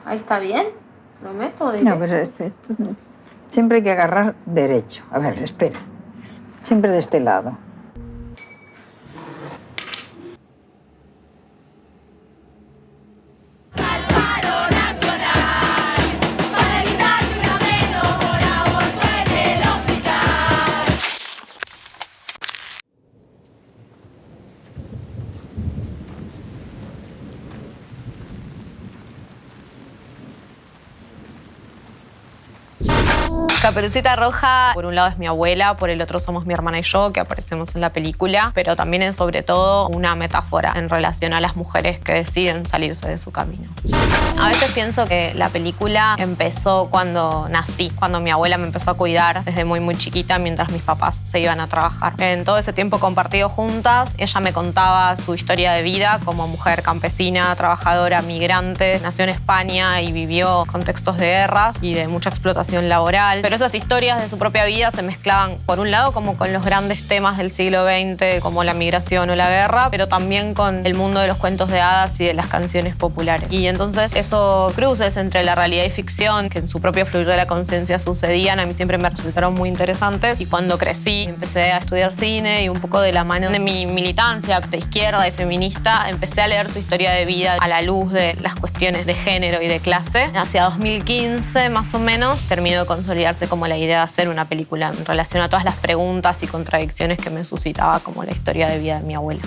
Ahí está bien. ¿Lo meto derecho? No, pero siempre hay que agarrar derecho. A ver, espera. Siempre de este lado. Caperucita Roja, por un lado es mi abuela, por el otro somos mi hermana y yo, que aparecemos en la película, pero también es sobre todo una metáfora en relación a las mujeres que deciden salirse de su camino. A veces pienso que la película empezó cuando nací, cuando mi abuela me empezó a cuidar desde muy chiquita mientras mis papás se iban a trabajar. En todo ese tiempo compartido juntas, ella me contaba su historia de vida como mujer campesina, trabajadora, migrante, nació en España y vivió contextos de guerras y de mucha explotación laboral. Pero esas historias de su propia vida se mezclaban, por un lado, como con los grandes temas del siglo XX, como la migración o la guerra, pero también con el mundo de los cuentos de hadas y de las canciones populares. Y entonces esos cruces entre la realidad y ficción, que en su propio fluir de la conciencia sucedían, a mí siempre me resultaron muy interesantes. Y cuando crecí, empecé a estudiar cine y un poco de la mano de mi militancia de izquierda y feminista, empecé a leer su historia de vida a la luz de las cuestiones de género y de clase. Hacia 2015, más o menos, terminó de consolidarse como la idea de hacer una película en relación a todas las preguntas y contradicciones que me suscitaba como la historia de vida de mi abuela.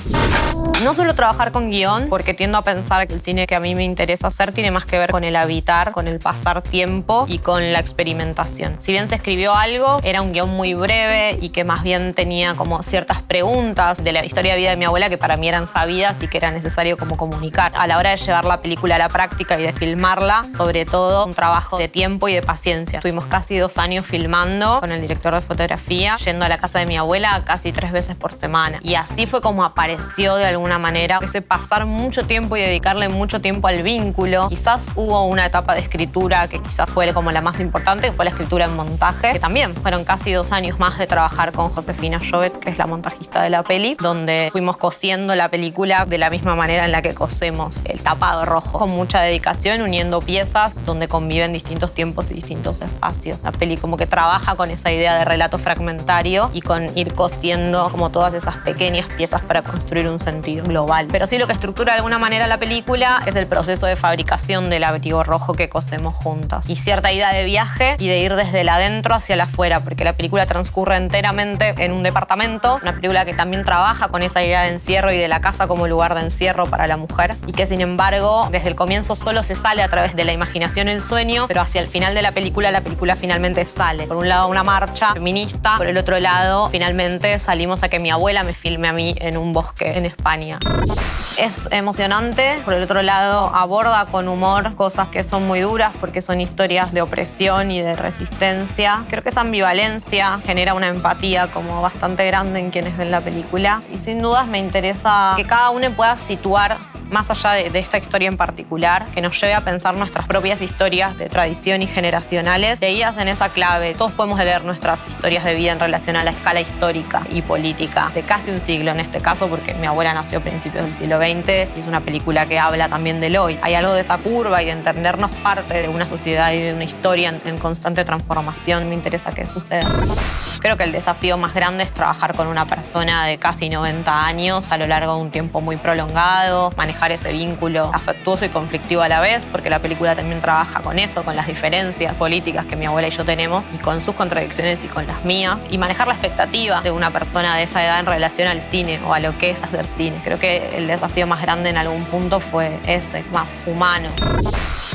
No suelo trabajar con guión porque tiendo a pensar que el cine que a mí me interesa hacer tiene más que ver con el habitar, con el pasar tiempo y con la experimentación. Si bien se escribió algo, era un guión muy breve y que más bien tenía como ciertas preguntas de la historia de vida de mi abuela que para mí eran sabidas y que era necesario como comunicar. A la hora de llevar la película a la práctica y de filmarla, sobre todo un trabajo de tiempo y de paciencia. Tuvimos casi 2 años filmando con el director de fotografía, yendo a la casa de mi abuela casi 3 veces por semana. Y así fue como apareció de alguna manera ese pasar mucho tiempo y dedicarle mucho tiempo al vínculo. Quizás hubo una etapa de escritura que quizás fue como la más importante, que fue la escritura en montaje, que también fueron casi 2 años más de trabajar con Josefina Jovet, que es la montajista de la peli, donde fuimos cosiendo la película de la misma manera en la que cosemos el tapado rojo, con mucha dedicación, uniendo piezas donde conviven distintos tiempos y distintos espacios. La peli como que trabaja con esa idea de relato fragmentario y con ir cosiendo como todas esas pequeñas piezas para construir un sentido global. Pero sí lo que estructura de alguna manera la película es el proceso de fabricación del abrigo rojo que cosemos juntas. Y cierta idea de viaje y de ir desde el adentro hacia el afuera, porque la película transcurre enteramente en un departamento, una película que también trabaja con esa idea de encierro y de la casa como lugar de encierro para la mujer y que sin embargo desde el comienzo solo se sale a través de la imaginación y el sueño, pero hacia el final de la película finalmente sale. Por un lado una marcha feminista, por el otro lado finalmente salimos a que mi abuela me filme a mí en un bosque en España. Es emocionante, por el otro lado aborda con humor cosas que son muy duras porque son historias de opresión y de resistencia. Creo que esa ambivalencia genera una empatía como bastante grande en quienes ven la película y sin dudas me interesa que cada uno pueda situar más allá de esta historia en particular, que nos lleve a pensar nuestras propias historias de tradición y generacionales, seguidas en esa clave. Todos podemos leer nuestras historias de vida en relación a la escala histórica y política de casi un siglo en este caso, porque mi abuela nació a principios del siglo XX y es una película que habla también del hoy. Hay algo de esa curva y de entendernos parte de una sociedad y de una historia en constante transformación. Me interesa que suceda. Creo que el desafío más grande es trabajar con una persona de casi 90 años a lo largo de un tiempo muy prolongado, manejar ese vínculo afectuoso y conflictivo a la vez, porque la película también trabaja con eso, con las diferencias políticas que mi abuela y yo tenemos y con sus contradicciones y con las mías, y manejar la expectativa de una persona de esa edad en relación al cine o a lo que es hacer cine. Creo que el desafío más grande en algún punto fue ese, más humano.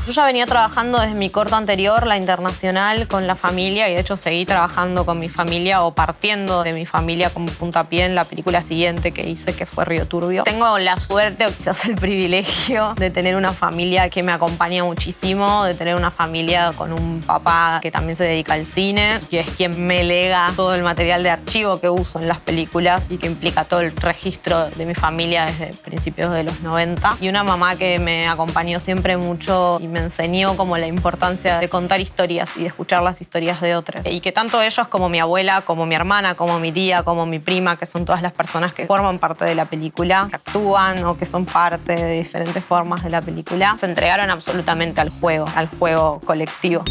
Yo ya venía trabajando desde mi corto anterior, La Internacional, con la familia, y de hecho seguí trabajando con mi familia o partiendo de mi familia como puntapié en la película siguiente que hice, que fue Río Turbio. Tengo la suerte o quizás el privilegio de tener una familia que me acompaña muchísimo, de tener una familia con un papá que también se dedica al cine, que es quien me lega todo el material de archivo que uso en las películas y que implica todo el registro de mi familia desde principios de los 90. Y una mamá que me acompañó siempre mucho y me enseñó como la importancia de contar historias y de escuchar las historias de otros. Y que tanto ellos como mi abuela, como mi hermana, como mi tía, como mi prima, que son todas las personas que forman parte de la película, que actúan o que son parte de diferentes formas de la película, se entregaron absolutamente al juego colectivo.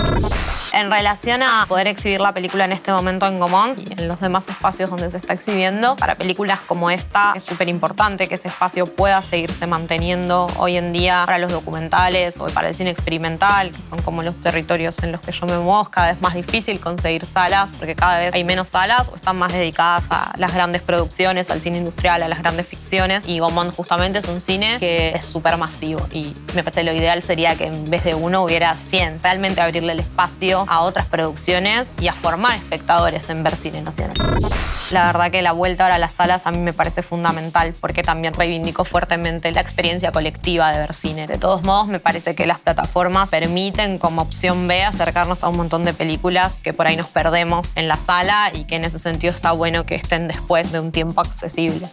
En relación a poder exhibir la película en este momento en Gaumont y en los demás espacios donde se está exhibiendo, para películas como esta es súper importante que ese espacio pueda seguirse manteniendo hoy en día para los documentales o para el cine experimental, que son como los territorios en los que yo me muevo. Cada vez más difícil conseguir salas porque cada vez hay menos salas o están más dedicadas a las grandes producciones, al cine industrial, a las grandes ficciones. Y Gaumont justamente es un cine que es súper masivo y me parece lo ideal sería que en vez de uno hubiera 100. Realmente abrirle el espacio a otras producciones y a formar espectadores en ver cine nacional. La verdad que la vuelta ahora a las salas a mí me parece fundamental porque también reivindico fuertemente la experiencia colectiva de ver cine. De todos modos, me parece que las plataformas permiten como opción B acercarnos a un montón de películas que por ahí nos perdemos en la sala y que en ese sentido está bueno que estén después de un tiempo accesibles.